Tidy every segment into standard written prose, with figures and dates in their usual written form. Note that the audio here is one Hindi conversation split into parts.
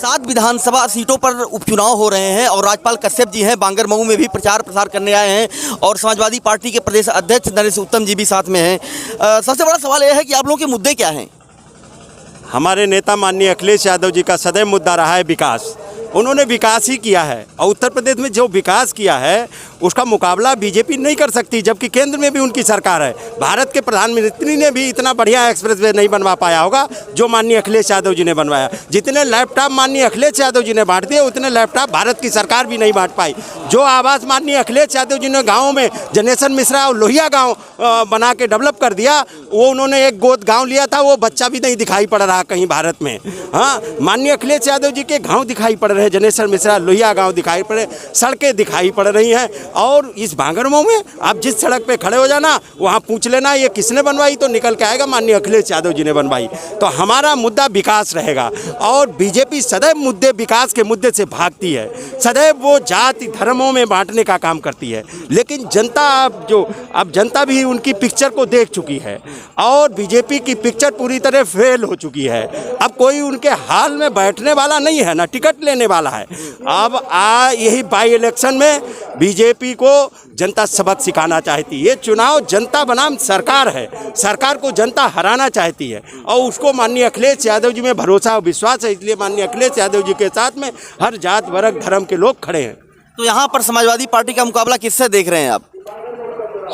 7 विधानसभा सीटों पर उपचुनाव हो रहे हैं और राज्यपाल कश्यप जी हैं बांगरमऊ में भी प्रचार प्रसार करने आए हैं और समाजवादी पार्टी के प्रदेश अध्यक्ष नरेश उत्तम जी भी साथ में हैं। सबसे बड़ा सवाल यह है कि आप लोगों के मुद्दे क्या हैं? हमारे नेता माननीय अखिलेश यादव जी का सदैव मुद्दा रहा है विकास। उन्होंने विकास ही किया है और उत्तर प्रदेश में जो विकास किया है उसका मुकाबला बीजेपी नहीं कर सकती, जबकि केंद्र में भी उनकी सरकार है। भारत के प्रधानमंत्री ने भी इतना बढ़िया एक्सप्रेसवे नहीं बनवा पाया होगा जो माननीय अखिलेश यादव जी ने बनवाया। जितने लैपटॉप माननीय अखिलेश यादव जी ने बांट दिए उतने लैपटॉप भारत की सरकार भी नहीं बांट पाई। जो आवास माननीय अखिलेश यादव जी ने गाँव में जनरेशन मिश्रा और लोहिया गाँव बना के डेवलप कर दिया, वो उन्होंने एक गोद गाँव लिया था, वो बच्चा भी नहीं दिखाई पड़ रहा कहीं भारत में। हाँ, माननीय अखिलेश यादव जी के गाँव दिखाई पड़ रहे, जनेश्वर मिश्रा लोहिया गांव दिखाई पड़े, सड़कें दिखाई पड़ रही हैं। और इस बांगरमऊ में आप जिस सड़क पे खड़े हो जाना वहां पूछ लेना ये किसने बनवाई, तो निकल के आएगा माननीय अखिलेश यादव जी ने बनवाई। तो हमारा मुद्दा विकास रहेगा और बीजेपी सदैव मुद्दे विकास के मुद्दे से भागती है, सदैव वो जाति धर्मों में बांटने का काम करती है। लेकिन जनता अब जनता भी उनकी पिक्चर को देख चुकी है और बीजेपी की पिक्चर पूरी तरह फेल हो चुकी है। अब कोई उनके हाल में बैठने वाला नहीं है, ना टिकट लेने वाला है। अब यही बाई इलेक्शन में बीजेपी को जनता सबक सिखाना चाहती है। ये चुनाव जनता बनाम सरकार है, सरकार को जनता हराना चाहती है और उसको माननीय अखिलेश यादव जी में भरोसा और विश्वास है। इसलिए माननीय अखिलेश यादव जी के साथ में हर जात वर्ग धर्म के लोग खड़े हैं। तो यहाँ पर समाजवादी पार्टी का मुकाबला किससे देख रहे हैं आप?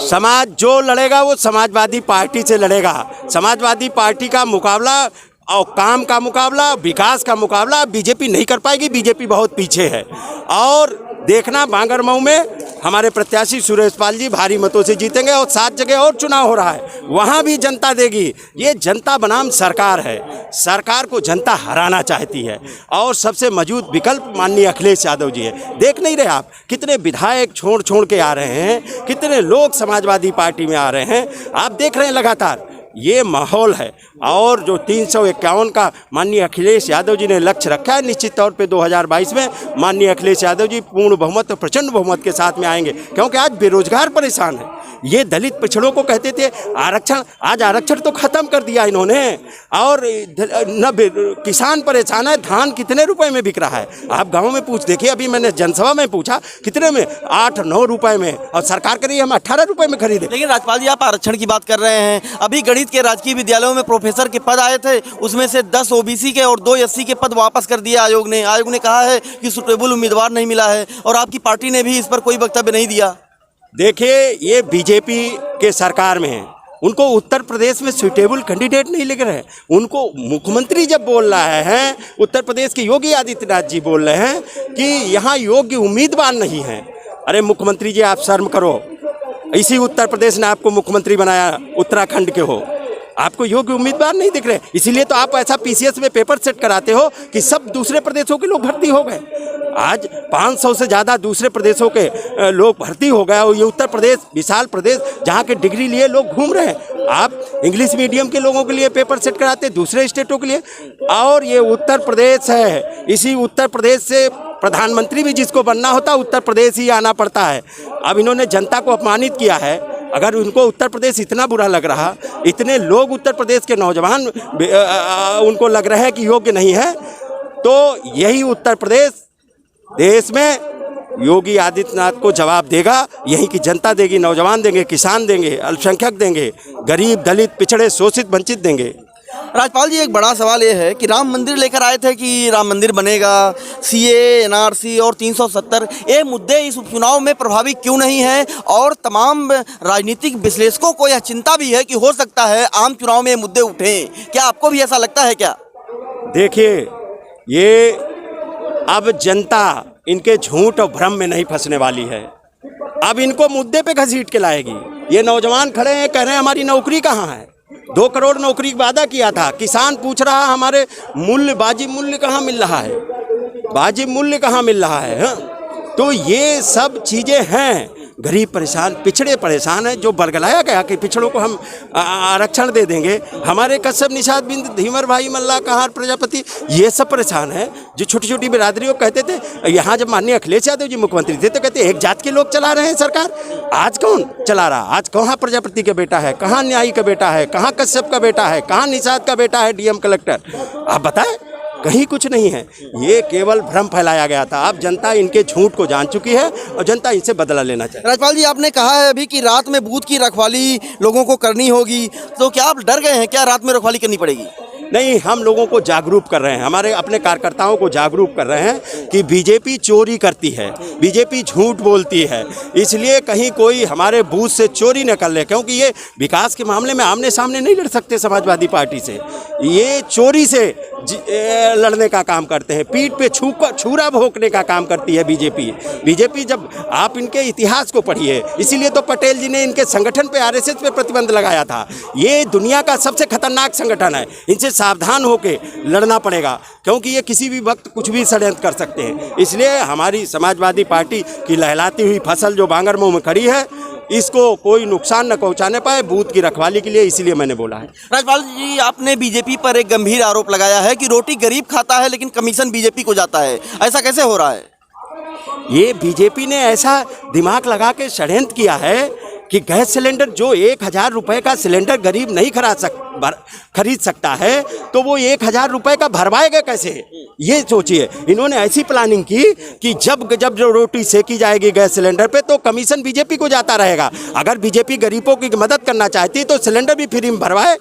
समाज जो लड़ेगा वो समाजवादी पार्टी से लड़ेगा। समाजवादी पार्टी का मुकाबला और काम का मुकाबला, विकास का मुकाबला बीजेपी नहीं कर पाएगी। बीजेपी बहुत पीछे है। और देखना बांगरमऊ में हमारे प्रत्याशी सुरेश पाल जी भारी मतों से जीतेंगे और 7 जगह और चुनाव हो रहा है, वहाँ भी जनता देगी। ये जनता बनाम सरकार है, सरकार को जनता हराना चाहती है और सबसे मजबूत विकल्प माननीय अखिलेश यादव जी है। देख नहीं रहे आप कितने विधायक छोड़ के आ रहे हैं, कितने लोग समाजवादी पार्टी में आ रहे हैं, आप देख रहे हैं लगातार। ये माहौल है और जो 351 का माननीय अखिलेश यादव जी ने लक्ष्य रखा है, निश्चित तौर पे 2022 में माननीय अखिलेश यादव जी पूर्ण बहुमत और प्रचंड बहुमत के साथ में आएंगे। क्योंकि आज बेरोजगार परेशान है। ये दलित पिछड़ों को कहते थे आरक्षण, आज आरक्षण तो ख़त्म कर दिया इन्होंने। और किसान परेशान है, धान कितने रुपए में बिक रहा है आप गाँव में पूछ देखिए। अभी मैंने जनसभा में पूछा कितने में, 8-9 रुपए में, और सरकार कह रही है हम 18 रुपए में खरीदे। लेकिन राज्यपाल जी आप आरक्षण की बात कर रहे हैं, अभी गणित के राजकीय विद्यालयों में प्रोफेसर के पद आए थे, उसमें से 10 ओबीसी के और 2 एससी के पद वापस कर दिया आयोग ने। आयोग ने कहा है कि सुटेबल उम्मीदवार नहीं मिला है और आपकी पार्टी ने भी इस पर कोई वक्तव्य नहीं दिया। देखिए ये बीजेपी के सरकार में है, उनको उत्तर प्रदेश में सुटेबल कैंडिडेट नहीं लग रहे हैं। उनको मुख्यमंत्री जब बोल रहे हैं, उत्तर प्रदेश के योगी आदित्यनाथ जी बोल रहे हैं कि यहाँ योग्य उम्मीदवार नहीं है। अरे मुख्यमंत्री जी आप शर्म करो, इसी उत्तर प्रदेश ने आपको मुख्यमंत्री बनाया, उत्तराखंड के हो, आपको योग्य उम्मीदवार नहीं दिख रहे। इसीलिए तो आप ऐसा पीसीएस में पेपर सेट कराते हो कि सब दूसरे प्रदेशों के लोग भर्ती हो गए। आज 500 से ज़्यादा दूसरे प्रदेशों के लोग भर्ती हो गए और ये उत्तर प्रदेश विशाल प्रदेश जहाँ के डिग्री लिए लोग घूम रहे हैं। आप इंग्लिश मीडियम के लोगों के लिए पेपर सेट कराते दूसरे स्टेटों के लिए, और ये उत्तर प्रदेश है। इसी उत्तर प्रदेश से प्रधानमंत्री भी जिसको बनना होता उत्तर प्रदेश ही आना पड़ता है। अब इन्होंने जनता को अपमानित किया है। अगर उनको उत्तर प्रदेश इतना बुरा लग रहा, इतने लोग उत्तर प्रदेश के नौजवान उनको लग रहे हैं कि योग्य नहीं है, तो यही उत्तर प्रदेश देश में योगी आदित्यनाथ को जवाब देगा। यहीं की जनता देगी, नौजवान देंगे, किसान देंगे, अल्पसंख्यक देंगे, गरीब दलित पिछड़े शोषित वंचित देंगे। राज्यपाल जी एक बड़ा सवाल ये है कि राम मंदिर लेकर आए थे कि राम मंदिर बनेगा, सीए, एनआरसी और 370 ये मुद्दे इस उपचुनाव में प्रभावी क्यों नहीं है? और तमाम राजनीतिक विश्लेषकों को यह चिंता भी है कि हो सकता है आम चुनाव में ये मुद्दे उठें। क्या आपको भी ऐसा लगता है क्या? देखिए ये अब जनता इनके झूठ और भ्रम में नहीं फंसने वाली है। अब इनको मुद्दे पे घसीट के लाएगी। ये नौजवान खड़े हैं, कह रहे हैं हमारी नौकरी कहाँ है। 2 करोड़ नौकरी का वादा किया था। किसान पूछ रहा हमारे मूल्य, वाजिब मूल्य कहाँ मिल रहा है, वाजिब मूल्य कहाँ मिल रहा है। हाँ? तो ये सब चीज़ें हैं। गरीब परेशान, पिछड़े परेशान हैं। जो बरगलाया गया कि पिछड़ों को हम आरक्षण दे देंगे, हमारे कश्यप निषाद बिंद धीवर भाई मल्ला कहार प्रजापति, ये सब परेशान हैं। जो छोटी छोटी बिरादरियों कहते थे, यहाँ जब माननीय अखिलेश यादव जी मुख्यमंत्री थे तो कहते एक जात के लोग चला रहे हैं सरकार। आज कौन चला रहा? आज कहाँ प्रजापति का बेटा है, कहाँ न्यायी का बेटा है, कहाँ कश्यप का बेटा है, कहाँ निषाद का बेटा है डीएम कलेक्टर? आप बताएं। कहीं कुछ नहीं है, ये केवल भ्रम फैलाया गया था। अब जनता इनके झूठ को जान चुकी है और जनता इनसे बदला लेना चाहिए। राज्यपाल जी, आपने कहा है अभी कि रात में बूथ की रखवाली लोगों को करनी होगी, तो क्या आप डर गए हैं? क्या रात में रखवाली करनी पड़ेगी? नहीं, हम लोगों को जागरूक कर रहे हैं, हमारे अपने कार्यकर्ताओं को जागरूक कर रहे हैं कि बीजेपी चोरी करती है, बीजेपी झूठ बोलती है, इसलिए कहीं कोई हमारे बूथ से चोरी न कर ले, क्योंकि ये विकास के मामले में आमने सामने नहीं लड़ सकते समाजवादी पार्टी से, ये चोरी से लड़ने का काम करते हैं, पीठ पे छुरा भोंकने का काम करती है बीजेपी। जब आप इनके इतिहास को पढ़िए, इसीलिए तो पटेल जी ने इनके संगठन पे, आरएसएस पे प्रतिबंध लगाया था। ये दुनिया का सबसे खतरनाक संगठन है, इनसे सावधान होकर लड़ना पड़ेगा, क्योंकि ये किसी भी वक्त कुछ भी षड्यंत्र कर सकते हैं। इसलिए हमारी समाजवादी पार्टी की लहलाती हुई फसल जो बांगर मुंह में खड़ी है, इसको कोई नुकसान न पहुंचाने पाए बूथ की रखवाली के लिए, इसलिए मैंने बोला है। राज्यपाल जी, आपने बीजेपी पर एक गंभीर आरोप लगाया है कि रोटी गरीब खाता है लेकिन कमीशन बीजेपी को जाता है, ऐसा कैसे हो रहा है? ये बीजेपी ने ऐसा दिमाग लगा के षड्यंत्र किया है कि गैस सिलेंडर जो 1000 रुपये का सिलेंडर गरीब नहीं खरीद सकता है, तो वो 1000 रुपये का भरवाएगा कैसे? ये सोचिए, इन्होंने ऐसी प्लानिंग की कि जब जो रोटी सेकी जाएगी गैस सिलेंडर पे तो कमीशन बीजेपी को जाता रहेगा। अगर बीजेपी गरीबों की मदद करना चाहती तो सिलेंडर भी फ्री में भरवाए।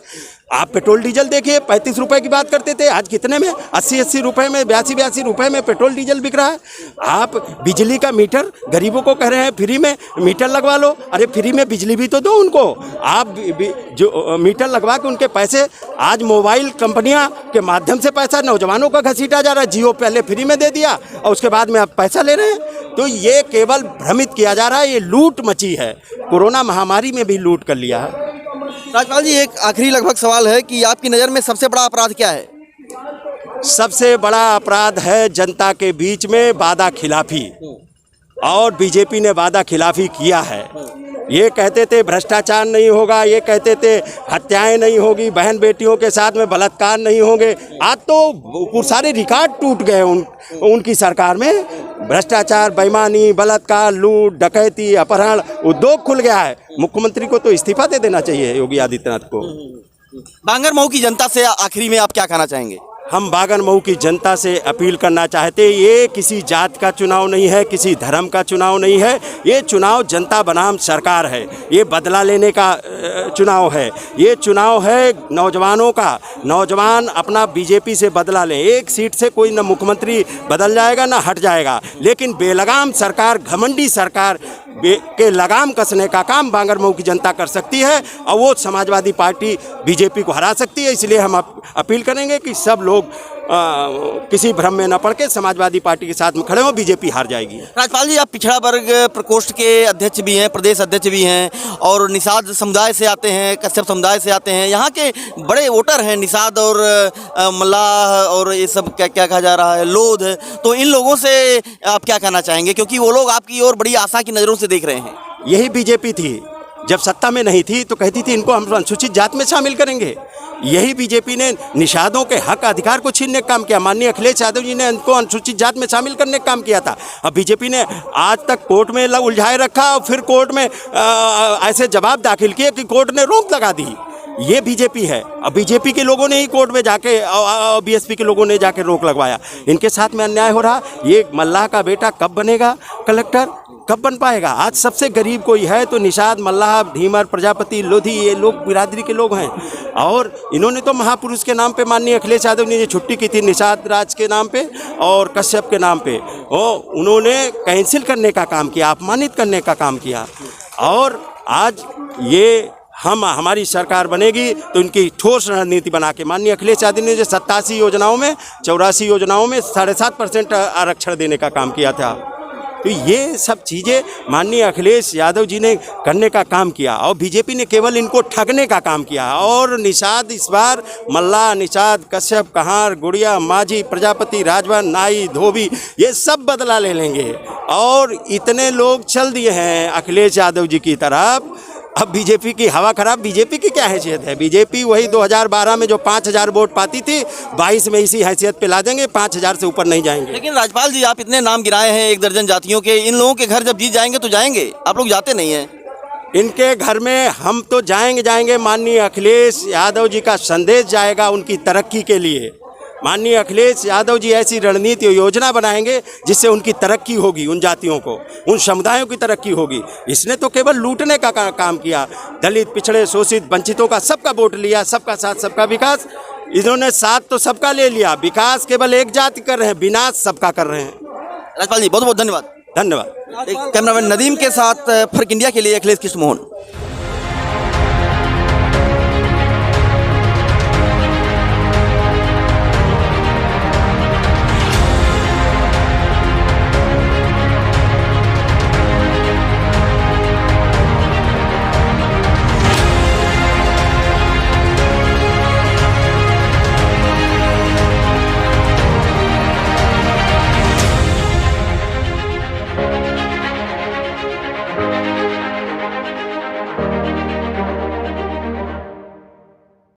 आप पेट्रोल डीजल देखिए, 35 रुपए की बात करते थे, आज कितने में? 80 रुपए में, 82 रुपए में पेट्रोल डीजल बिक रहा है। आप बिजली का मीटर गरीबों को कह रहे हैं फ्री में मीटर लगवा लो, अरे फ्री में बिजली भी तो दो उनको। आप जो मीटर लगवा के उनके पैसे, आज मोबाइल कंपनियां के माध्यम से पैसा नौजवानों का घसीटा जा रहा है। जियो पहले फ्री में दे दिया और उसके बाद में आप पैसा ले रहे हैं, तो ये केवल भ्रमित किया जा रहा है, ये लूट मची है। कोरोना महामारी में भी लूट कर लिया है। राज्यपाल जी, एक आखिरी लगभग सवाल है कि आपकी नज़र में सबसे बड़ा अपराध क्या है? सबसे बड़ा अपराध है जनता के बीच में वादा खिलाफी, और बीजेपी ने वादा खिलाफी किया है। ये कहते थे भ्रष्टाचार नहीं होगा, ये कहते थे हत्याएं नहीं होगी, बहन बेटियों के साथ में बलात्कार नहीं होंगे। आज तो सारे रिकॉर्ड टूट गए उनकी सरकार में। भ्रष्टाचार, बेईमानी, बलात्कार, लूट, डकैती, अपहरण, उद्योग खुल गया है। मुख्यमंत्री को तो इस्तीफा दे देना चाहिए, योगी आदित्यनाथ को। बांगर मऊ की जनता से आखिरी में आप क्या कहना चाहेंगे? हम बांगर मऊ की जनता से अपील करना चाहते हैं, ये किसी जात का चुनाव नहीं है, किसी धर्म का चुनाव नहीं है, ये चुनाव जनता बनाम सरकार है, ये बदला लेने का चुनाव है, ये चुनाव है नौजवानों का। नौजवान अपना बीजेपी से बदला लें। एक सीट से कोई न मुख्यमंत्री बदल जाएगा न हट जाएगा, लेकिन बेलगाम सरकार, घमंडी सरकार के लगाम कसने का काम बांगर मऊ की जनता कर सकती है, और वो समाजवादी पार्टी बीजेपी को हरा सकती है। इसलिए हम अपील करेंगे कि सब लोग किसी भ्रम में न पड़ के समाजवादी पार्टी के साथ में खड़े हो, बीजेपी हार जाएगी। राज्यपाल जी, आप पिछड़ा वर्ग प्रकोष्ठ के अध्यक्ष भी हैं, प्रदेश अध्यक्ष भी हैं, और निषाद समुदाय से आते हैं, कश्यप समुदाय से आते हैं, यहाँ के बड़े वोटर हैं निषाद और मल्लाह और ये सब क्या कहा जा रहा है, लोध। तो इन लोगों से आप क्या कहना चाहेंगे, क्योंकि वो लोग आपकी ओर बड़ी आशा की नज़रों से देख रहे हैं? यही बीजेपी थी, जब सत्ता में नहीं थी तो कहती थी इनको हम अनुसूचित जात में शामिल करेंगे। यही बीजेपी ने निषादों के हक अधिकार को छीनने का काम किया। माननीय अखिलेश यादव जी ने इनको अनुसूचित जात में शामिल करने का काम किया था। अब बीजेपी ने आज तक कोर्ट में उलझाए रखा, और फिर कोर्ट में ऐसे जवाब दाखिल किए कि कोर्ट ने रोक लगा दी। ये बीजेपी है। अब बीजेपी के लोगों ने ही कोर्ट में जाके, बीएसपी के लोगों ने जाके रोक लगवाया। इनके साथ में अन्याय हो रहा। ये मल्लाह का बेटा कब बनेगा कलेक्टर, कब बन पाएगा? आज सबसे गरीब कोई है तो निषाद, मल्लाह, धीमर, प्रजापति, लोधी, ये लोग बिरादरी के लोग हैं। और इन्होंने तो महापुरुष के नाम पे, माननीय अखिलेश यादव ने ये छुट्टी की थी निषाद राज के नाम पे और कश्यप के नाम पे, उन्होंने कैंसिल करने का काम किया, अपमानित करने का काम किया। और आज ये हमारी सरकार बनेगी तो इनकी ठोस रणनीति बना के, माननीय अखिलेश यादव ने जो 87 योजनाओं में 84 योजनाओं में 7.5% आरक्षण देने का काम किया था। तो ये सब चीज़ें माननीय अखिलेश यादव जी ने करने का काम किया, और बीजेपी ने केवल इनको ठगने का काम किया। और निषाद इस बार मल्लाह, निषाद, कश्यप, कहार, गुड़िया, माझी, प्रजापति, राजवन, नाई, धोबी, ये सब बदला ले लेंगे। और इतने लोग चल दिए हैं अखिलेश यादव जी की तरफ। अब बीजेपी की हवा खराब। बीजेपी की क्या हैसियत है? बीजेपी वही 2012 में जो 5000 वोट पाती थी, 22 में इसी हैसियत पे ला देंगे, 5000 से ऊपर नहीं जाएंगे। लेकिन राज्यपाल जी, आप इतने नाम गिराए हैं 1 दर्जन जातियों के, इन लोगों के घर जब जीत जाएंगे तो जाएंगे, आप लोग जाते नहीं हैं। इनके घर में हम तो जाएंगे। माननीय अखिलेश यादव जी का संदेश जाएगा उनकी तरक्की के लिए। माननीय अखिलेश यादव जी ऐसी रणनीति और योजना बनाएंगे जिससे उनकी तरक्की होगी, उन जातियों को, उन समुदायों की तरक्की होगी। इसने तो केवल लूटने का काम किया, दलित, पिछड़े, शोषित, वंचितों का सबका वोट लिया, सबका साथ सबका विकास। इन्होंने साथ तो सबका ले लिया, विकास केवल एक जाति कर रहे हैं, विनाश सबका कर रहे हैं। राजपाल जी बहुत बहुत धन्यवाद। धन्यवाद। कैमरामैन नदीम के साथ फर्क इंडिया के लिए अखिलेश कृष्ण मोहन।